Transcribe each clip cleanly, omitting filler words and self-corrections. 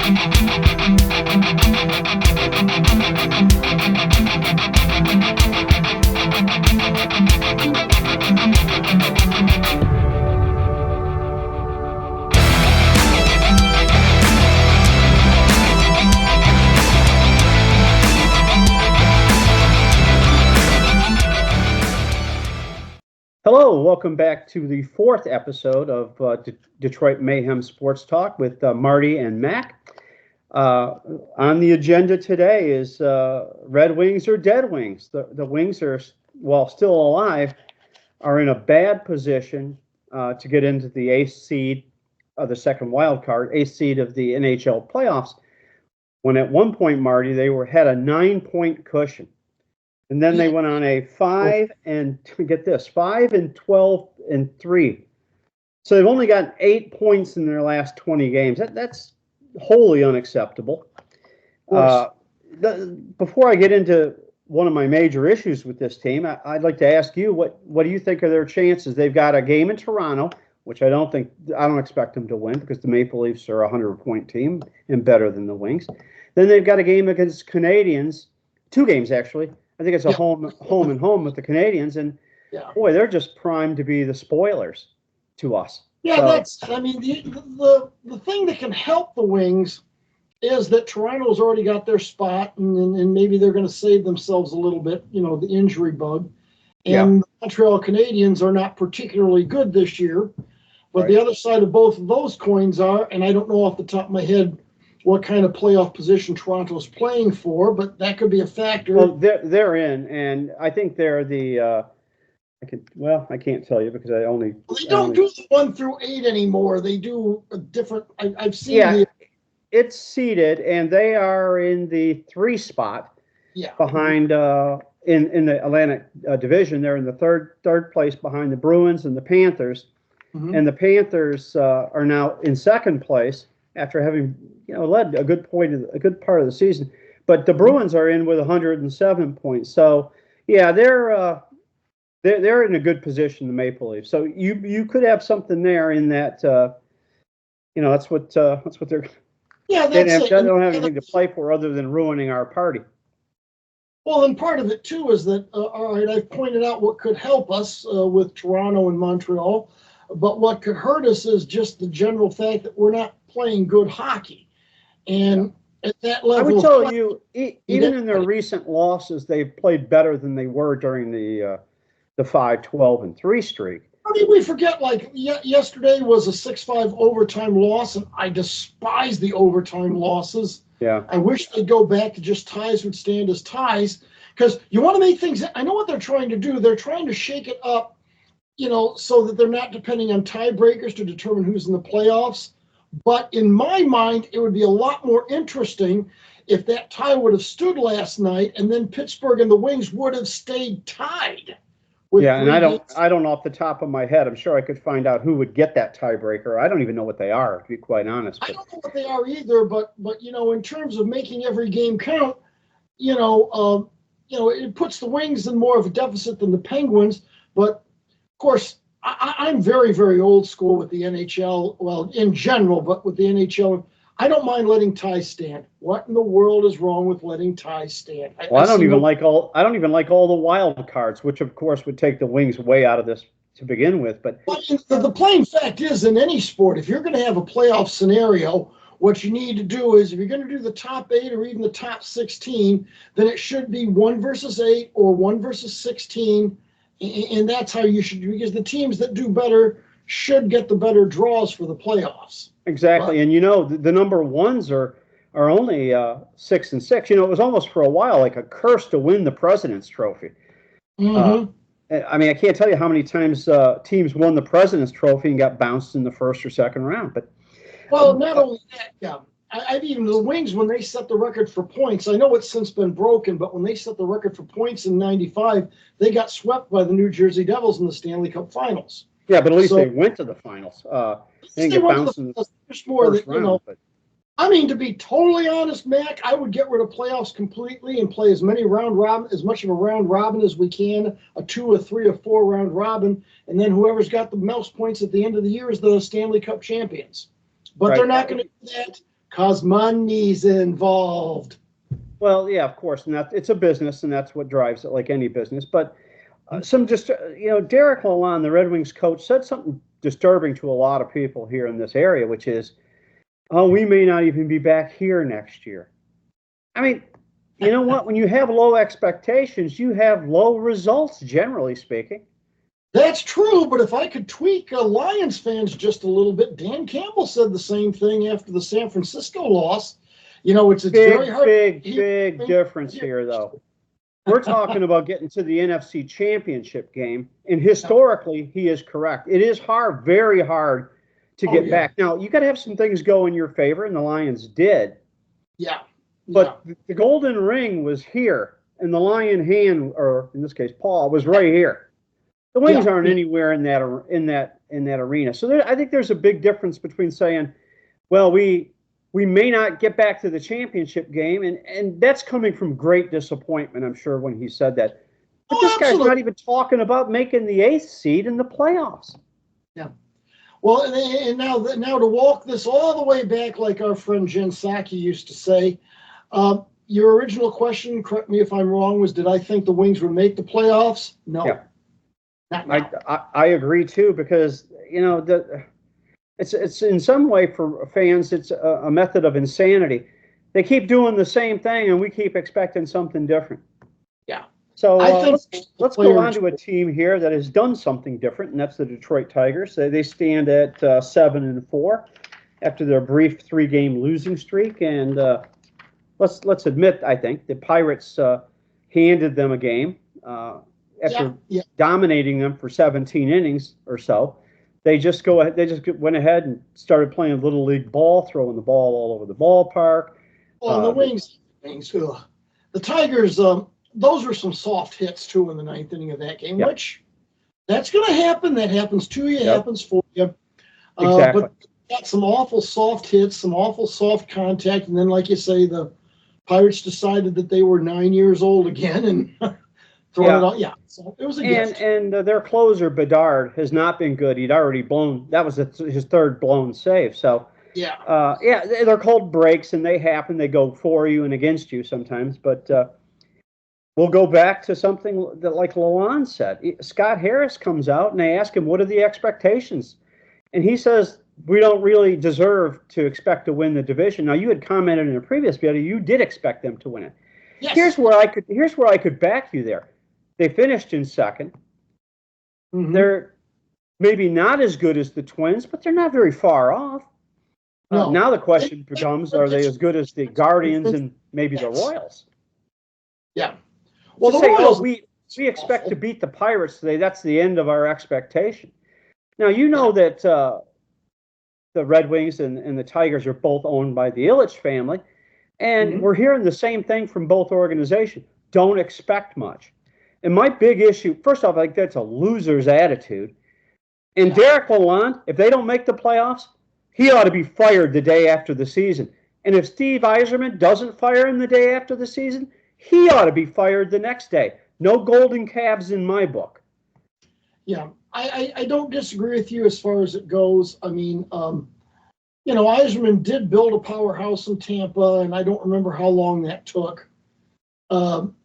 Hello, welcome back to the fourth episode of Detroit Mayhem Sports Talk with Marty and Mac. On the agenda today is Red Wings or Dead Wings. The Wings are, while still alive, are in a bad position to get into the eighth seed of the second wild card, eighth seed of the NHL playoffs. When at one point, Marty, they had a 9-point cushion. And then they went on a 5 and 12 and 3. So they've only gotten 8 points in their last 20 games. That's wholly unacceptable. Before I get into one of my major issues with this team, I'd like to ask you, what do you think are their chances? They've got a game in Toronto, which I don't expect them to win because the Maple Leafs are a 100-point team and better than the Wings. Then they've got a game against Canadiens, 2 games actually. I think it's a home with the Canadiens, and boy, they're just primed to be the spoilers to us. Yeah, the thing that can help the Wings is that Toronto's already got their spot, and maybe they're going to save themselves a little bit, the injury bug. And the Montreal Canadiens are not particularly good this year, but the other side of both of those coins are, and I don't know off the top of my head what kind of playoff position Toronto's playing for, but that could be a factor. Well, they're in, and I think they're the. I can't tell you because I only. They don't do the 1 through 8 anymore. They do a different. I've seen. Yeah, it's seeded, and they are in the 3 spot. Yeah. Behind in the Atlantic Division, they're in the third place behind the Bruins and the Panthers, and the Panthers are now in second place after having led a good part of the season. But the Bruins are in with 107 points. So yeah, they're in a good position, the Maple Leafs. So you could have something there in that that's what they're. Yeah, they don't have anything to play for other than ruining our party. Well, and part of it too is that all right, I've pointed out what could help us with Toronto and Montreal, but what could hurt us is just the general fact that we're not playing good hockey. And at that level, I would tell you, even in their recent losses, they've played better than they were during the 5-12-3 streak. I mean, we forget, yesterday was a 6-5 overtime loss, and I despise the overtime losses. Yeah. I wish they'd go back to just ties would stand as ties, because you want to make things. I know what they're trying to do. They're trying to shake it up, so that they're not depending on tiebreakers to determine who's in the playoffs. But in my mind, it would be a lot more interesting if that tie would have stood last night, and then Pittsburgh and the Wings would have stayed tied. And I don't know off the top of my head. I'm sure I could find out who would get that tiebreaker. I don't even know what they are, to be quite honest. I don't know what they are either. But in terms of making every game count, it puts the Wings in more of a deficit than the Penguins. But of course, I'm very, very old school with the NHL. Well, in general, but with the NHL, I don't mind letting ties stand. What in the world is wrong with letting ties stand? I don't even like all the wild cards, which of course would take the Wings way out of this to begin with. But the plain fact is, in any sport, if you're going to have a playoff scenario, what you need to do is, if you're going to do the top 8 or even the top 16, then it should be 1 versus 8 or 1 versus 16. And that's how you should do, because the teams that do better should get the better draws for the playoffs. Exactly. And the number ones are only 6 and 6. It was almost for a while like a curse to win the President's Trophy. I mean, I can't tell you how many times teams won the President's Trophy and got bounced in the first or second round. But not only that, I've even the Wings, when they set the record for points, I know it's since been broken, but when they set the record for points in '95, they got swept by the New Jersey Devils in the Stanley Cup Finals. Yeah, but at least they went to the finals. They didn't get bounced in the first round. I mean, to be totally honest, Mac, I would get rid of playoffs completely and play as much of a round robin as we can, a 2 or 3 or 4 round robin, and then whoever's got the most points at the end of the year is the Stanley Cup champions. But they're not going to do that 'Cause money's involved. Well, yeah, of course, and it's a business, and that's what drives it, like any business. But Derek Lalonde, the Red Wings coach, said something disturbing to a lot of people here in this area, which is, "Oh, we may not even be back here next year." I mean, you know what? When you have low expectations, you have low results, generally speaking. That's true, but if I could tweak Lions fans just a little bit, Dan Campbell said the same thing after the San Francisco loss. It's very hard. Big difference here, though. We're talking about getting to the NFC Championship game, and historically, he is correct. It is hard, very hard to get back. Now, you got to have some things go in your favor, and the Lions did. Yeah. But the golden ring was here, and the lion hand, or in this case, paw, was right here. The Wings aren't anywhere in that arena. So I think there's a big difference between saying, well, we may not get back to the championship game, and that's coming from great disappointment, I'm sure, when he said that. But this guy's not even talking about making the 8th seed in the playoffs. Yeah. Well, and now to walk this all the way back, like our friend Jen Psaki used to say, your original question, correct me if I'm wrong, was did I think the Wings would make the playoffs? No. Yeah. I agree too, because it's in some way for fans it's a method of insanity. They keep doing the same thing, and we keep expecting something different. Yeah. So let's go on to a team here that has done something different, and that's the Detroit Tigers. They stand at 7-4 after their brief 3-game losing streak, and let's admit, I think the Pirates handed them a game. After dominating them for 17 innings or so, they just went ahead and started playing little league ball, throwing the ball all over the ballpark. Well, the Wings, the Tigers, those were some soft hits too in the 9th inning of that game, which that's going to happen. That happens to you, happens for you. Exactly. But got some awful soft hits, some awful soft contact, and then, like you say, the Pirates decided that they were 9 years old again and. It so it was a gift. And their closer Bedard has not been good. He'd already blown. That was his 3rd blown save. So they're cold breaks, and they happen. They go for you and against you sometimes. But we'll go back to something that, like Lalonde said, Scott Harris comes out and they ask him, "What are the expectations?" And he says, "We don't really deserve to expect to win the division." Now, you had commented in a previous video you did expect them to win it. Yes. Here's where I could back you there. They finished in 2nd. Mm-hmm. They're maybe not as good as the Twins, but they're not very far off. No. Now the question becomes, are they as good as the Guardians and maybe the Royals? Yeah. Well, the Royals, we expect to beat the Pirates today. That's the end of our expectation. Now, that the Red Wings and the Tigers are both owned by the Ilitch family, and we're hearing the same thing from both organizations. Don't expect much. And my big issue, first off, I think that's a loser's attitude. And Derek Lalonde, if they don't make the playoffs, he ought to be fired the day after the season. And if Steve Yzerman doesn't fire him the day after the season, he ought to be fired the next day. No golden calves in my book. Yeah, I don't disagree with you as far as it goes. I mean, Yzerman did build a powerhouse in Tampa, and I don't remember how long that took.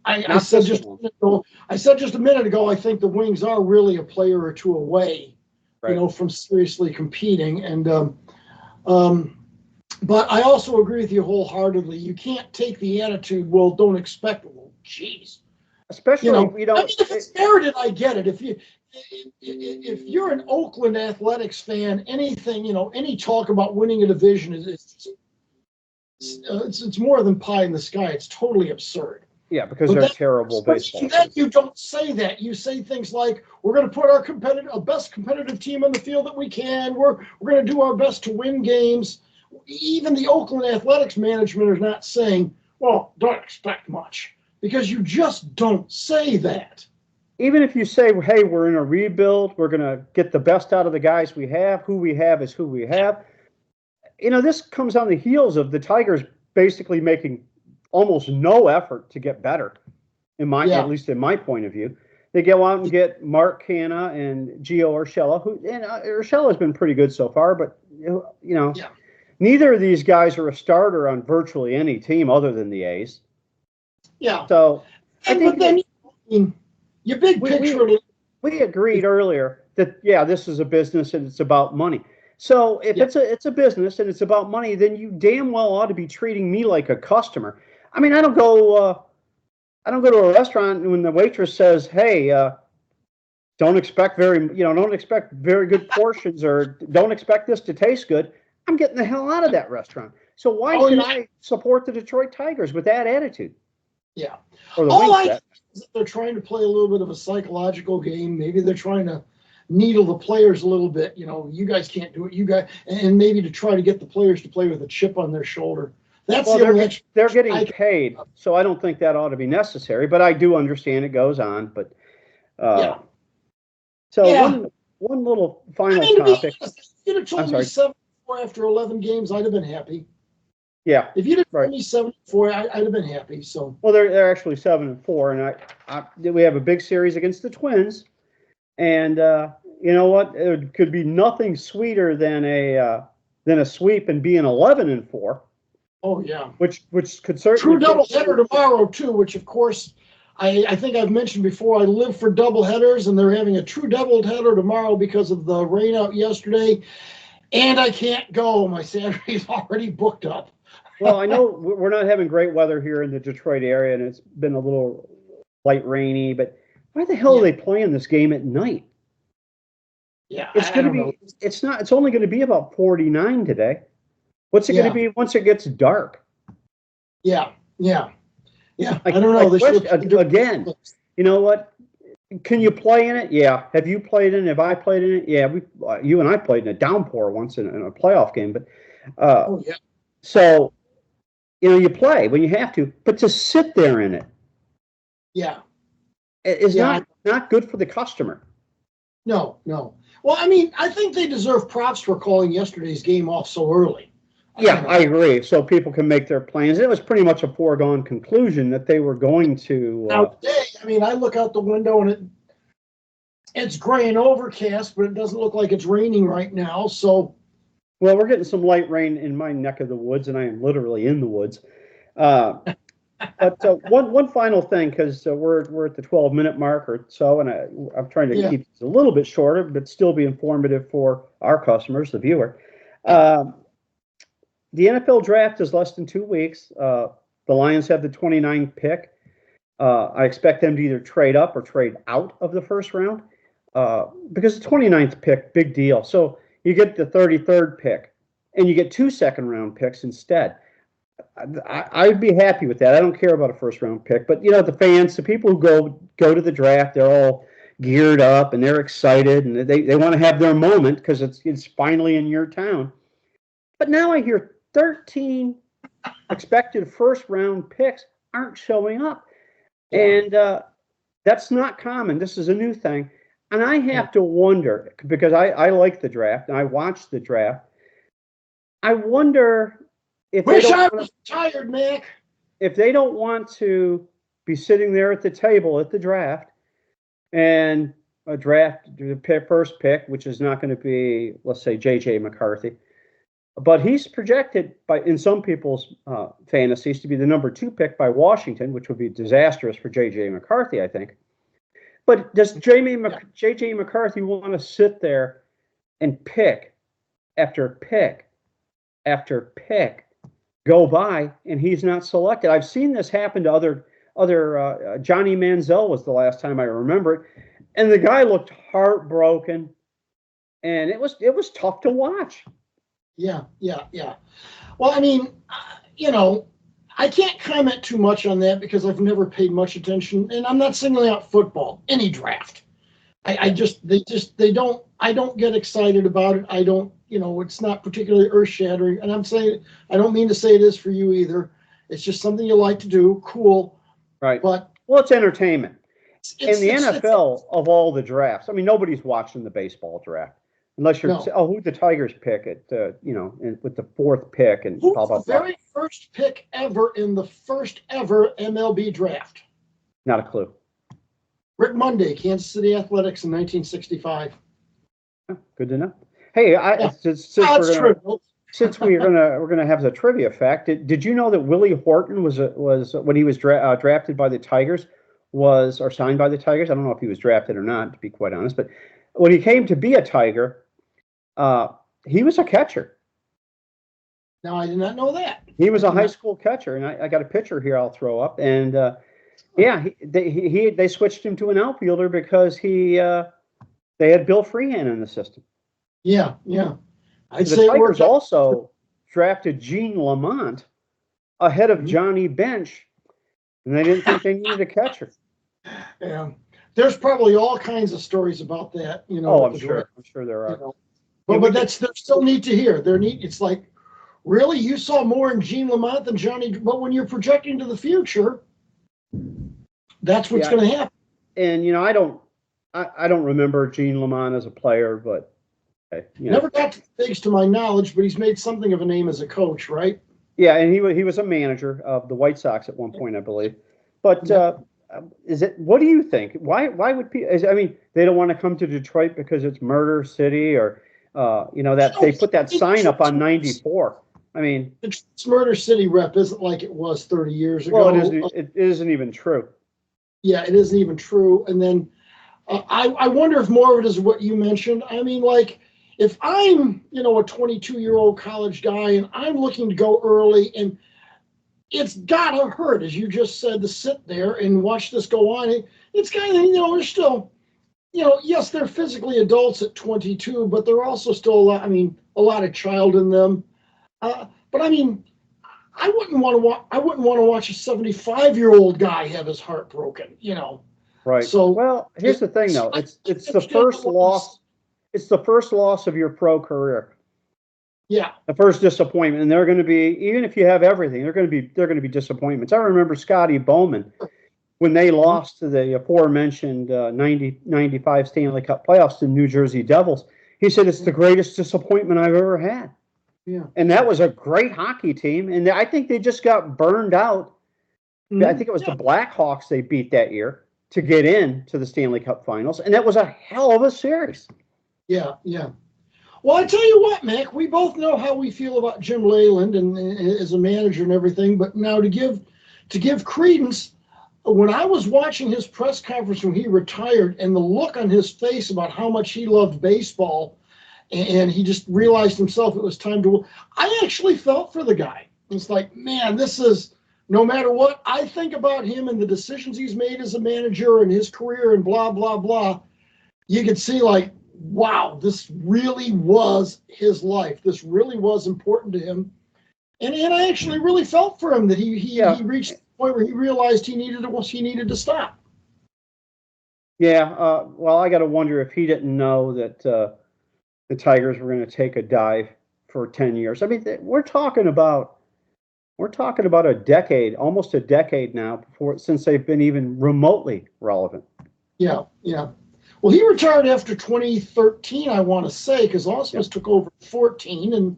I said just a minute ago, I think the Wings are really a player or two away, from seriously competing. And but I also agree with you wholeheartly. You can't take the attitude, well, don't expect. Well, geez. Especially, if it's merited, I get it. If you're an Oakland Athletics fan, anything, any talk about winning a division it's more than pie in the sky. It's totally absurd. Yeah, because they're terrible baseball. Then you don't say that. You say things like, "We're going to put our best competitive team on the field that we can. We're going to do our best to win games." Even the Oakland Athletics management is not saying, "Well, don't expect much," because you just don't say that. Even if you say, "Hey, we're in a rebuild. We're going to get the best out of the guys we have. Who we have is who we have." This comes on the heels of the Tigers basically making almost no effort to get better, at least in my point of view. They go out and get Mark Canha and Gio Urshela, Urshela has been pretty good so far, but neither of these guys are a starter on virtually any team other than the A's. Yeah. So I think but then, I mean, your big picture. We agreed earlier that, yeah, this is a business and it's about money. So if it's a business and it's about money, then you damn well ought to be treating me like a customer. I mean, I don't go to a restaurant when the waitress says, "Hey, don't expect very good portions, or don't expect this to taste good." I'm getting the hell out of that restaurant. So why should I support the Detroit Tigers with that attitude? Yeah. Or the All Wings. They're trying to play a little bit of a psychological game. Maybe they're trying to needle the players a little bit. You guys can't do it. You guys, and maybe to try to get the players to play with a chip on their shoulder. They're getting paid, so I don't think that ought to be necessary. But I do understand it goes on. But one little final topic. If you'd have told me 7-4 after 11 games, I'd have been happy. Yeah. If you'd have told me 7-4, I'd have been happy. So. Well, they're actually 7-4, and we have a big series against the Twins, and you know what? It could be nothing sweeter than a sweep and being 11-4. Oh yeah. Which could certainly true doubleheader tomorrow too. Which of course, I think I've mentioned before. I live for doubleheaders, and they're having a true doubleheader tomorrow because of the rain out yesterday, and I can't go. My Saturday's already booked up. Well, I know we're not having great weather here in the Detroit area, and it's been a little light rainy, but why the hell are they playing this game at night? Yeah, it's going to be. It's not. It's only going to be about 49 today. What's it going to be once it gets dark? Yeah. I don't know. Again, you know what? Can you play in it? Yeah. Have you played in it? Have I played in it? Yeah. You and I played in a downpour once in a playoff game, but so you play when you have to, but to sit there in it, is not good for the customer. No. Well, I mean, I think they deserve props for calling yesterday's game off so early. Yeah, I agree. So people can make their plans. It was pretty much a foregone conclusion that they were going to. Now today, I mean, I look out the window and it's gray and overcast, but it doesn't look like it's raining right now. So. Well, we're getting some light rain in my neck of the woods, and I am literally in the woods. But one final thing, because we're at the 12-minute mark or so, and I'm trying to keep this a little bit shorter, but still be informative for our customers, the viewer. The NFL draft is less than 2 weeks. The Lions have the 29th pick. I expect them to either trade up or trade out of the first round because the 29th pick, big deal. So you get the 33rd pick, and you get 2 second-round picks instead. I'd be happy with that. I don't care about a first-round pick, but the fans, the people who go to the draft, they're all geared up and they're excited and they want to have their moment because it's finally in your town. But now I hear 13 expected first-round picks aren't showing up, and that's not common. This is a new thing. And I have to wonder, because I like the draft and I watch the draft. I wonder if I was tired, Mac. If they don't want to be sitting there at the table at the draft and draft the first pick, which is not going to be, let's say, J.J. McCarthy, but he's projected in some people's fantasies to be the number 2 pick by Washington, which would be disastrous for J.J. McCarthy, I think. But does J.J. McCarthy want to sit there and pick after pick after pick go by and he's not selected? I've seen this happen to other Johnny Manziel was the last time I remember it, and the guy looked heartbroken, and it was tough to watch. Yeah. Well, I mean, I can't comment too much on that because I've never paid much attention, and I'm not singling out football, any draft. I don't get excited about it. I don't, it's not particularly earth-shattering, and I don't mean to say it is for you either. It's just something you like to do, cool. Right. But it's entertainment. In the NFL, of all the drafts, I mean, nobody's watching the baseball draft. Unless you're, who'd the Tigers pick at, with the 4th pick and blah, blah, blah. The very first pick ever in the first ever MLB draft? Not a clue. Rick Monday, Kansas City Athletics in 1965. Good to know. Hey, that's true. since we're gonna have the trivia fact, did you know that Willie Horton was when he was drafted by the Tigers or signed by the Tigers? I don't know if he was drafted or not, to be quite honest. But when he came to be a Tiger, he was a catcher. Now, I did not know that. He was a high school catcher, and I got a picture here I'll throw up. And yeah, they switched him to an outfielder because they had Bill Freehan in the system. Yeah, yeah. The Tigers also drafted Gene Lamont ahead of Johnny Bench, and they didn't think they needed a catcher. Yeah, there's probably all kinds of stories about that. Oh, I'm sure there are. But they're still neat to hear. They're neat. It's like, really, you saw more in Gene Lamont than Johnny. But when you're projecting to the future, that's what's going to happen. And I don't remember Gene Lamont as a player, but never got to the bigs to my knowledge. But he's made something of a name as a coach, right? Yeah, and he was a manager of the White Sox at one point, I believe. But what do you think? Why would people? I mean, they don't want to come to Detroit because it's Murder City, or that they put that sign up on 94. I mean, it's Murder City rep isn't like it was 30 years ago. Well, it isn't even true. Yeah, it isn't even true. And then I wonder if more of it is what you mentioned. I mean, like, if I'm, a 22-year-old college guy and I'm looking to go early, and it's gotta hurt, as you just said, to sit there and watch this go on. It's kind of, they're still, yes, they're physically adults at 22, but they're also still a lot of child in them. But I mean, I wouldn't want to watch a 75-year-old guy have his heart broken, Right. So, well, here's the thing, though. It's the first loss. It's the first loss of your pro career. Yeah. The first disappointment, and they're going to be, even if you have everything, they're going to be disappointments. I remember Scotty Bowman when they lost to the aforementioned 95 Stanley Cup playoffs to New Jersey Devils. He said it's the greatest disappointment I've ever had. Yeah. And that was a great hockey team, and I think they just got burned out. Mm-hmm. I think it was the Blackhawks they beat that year to get into the Stanley Cup Finals, and that was a hell of a series. Yeah, yeah. Well, I tell you what, Mac, we both know how we feel about Jim Leyland and as a manager and everything, but now to give credence, when I was watching his press conference when he retired and the look on his face about how much he loved baseball, and he just realized himself it was time to, I actually felt for the guy. It's like, man, this is, no matter what I think about him and the decisions he's made as a manager and his career and blah, blah, blah, you could see, like, wow, this really was his life. This really was important to him. And I actually really felt for him that he reached the point where he realized he needed to stop. Yeah, well, I got to wonder if he didn't know that the Tigers were going to take a dive for 10 years. I mean, we're talking about a decade, almost a decade now, since they've been even remotely relevant. Yeah, yeah. Well, he retired after 2013, I want to say, because Ausmus took over in 14, and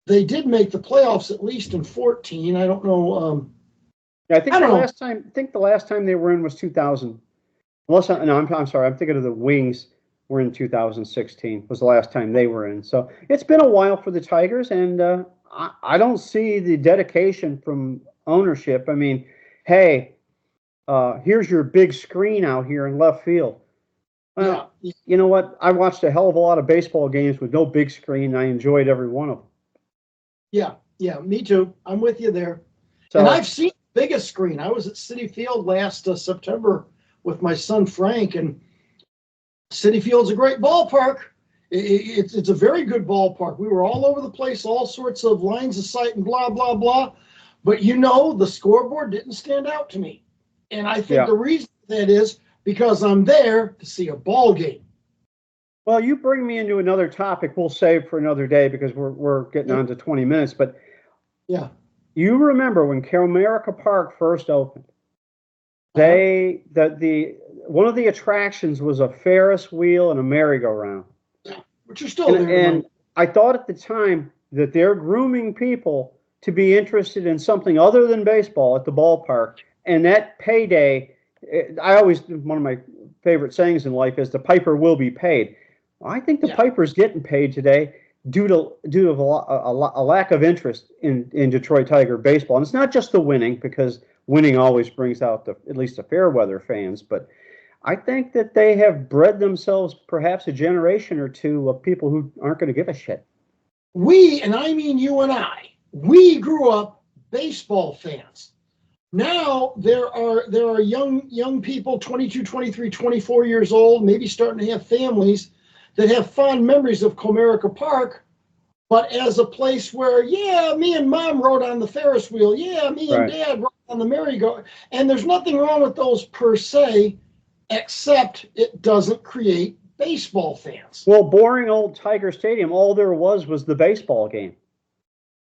they did make the playoffs at least in 14. I don't know. I think the last time they were in was 2000. I'm sorry. I'm thinking of the Wings were in 2016 was the last time they were in. So it's been a while for the Tigers, and I don't see the dedication from ownership. I mean, hey, here's your big screen out here in left field. Well, you know what? I watched a hell of a lot of baseball games with no big screen, and I enjoyed every one of them. Yeah, me too. I'm with you there. So, and I've seen the biggest screen. I was at Citi Field last September with my son Frank, and Citi Field's a great ballpark. It's a very good ballpark. We were all over the place, all sorts of lines of sight and blah, blah, blah. But the scoreboard didn't stand out to me. And I think the reason for that is because I'm there to see a ball game. Well, you bring me into another topic we'll save for another day because we're getting on to 20 minutes. But you remember when Comerica Park first opened, one of the attractions was a Ferris wheel and a merry-go-round. Yeah, which are still there. And I thought at the time that they're grooming people to be interested in something other than baseball at the ballpark. And that payday, one of my favorite sayings in life is the piper will be paid. I think the piper's getting paid today. due to a lack of interest in Detroit Tiger baseball. And it's not just the winning, because winning always brings out at least the fair weather fans, but I think that they have bred themselves perhaps a generation or two of people who aren't going to give a shit. We, and I mean you and I, we grew up baseball fans. Now there are young people, 22, 23, 24 years old, maybe starting to have families, that have fond memories of Comerica Park, but as a place where, yeah, me and mom rode on the Ferris wheel, yeah, me and dad rode on the merry-go, and there's nothing wrong with those per se, except it doesn't create baseball fans. Well, boring old Tiger Stadium, all there was the baseball game,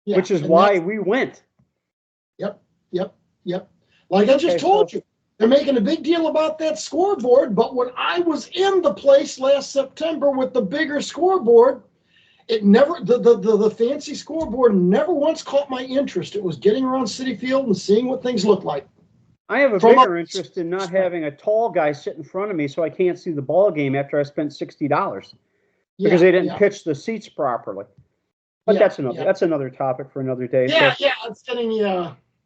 Yeah, which is why we went. Yep. Like I just told you, they're making a big deal about that scoreboard, but when I was in the place last September with the bigger scoreboard, it never, the fancy scoreboard never once caught my interest. It was getting around Citi Field and seeing what things look like. I have a bigger interest in not having a tall guy sit in front of me so I can't see the ball game after I spent $60 because they didn't pitch the seats properly. But that's another topic for another day. It's getting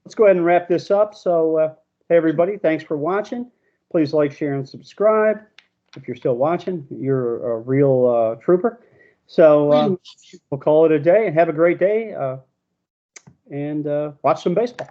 Let's go ahead and wrap this up. So, hey everybody, thanks for watching. Please like, share, and subscribe. If you're still watching, you're a real trooper. So we'll call it a day and have a great day and watch some baseball.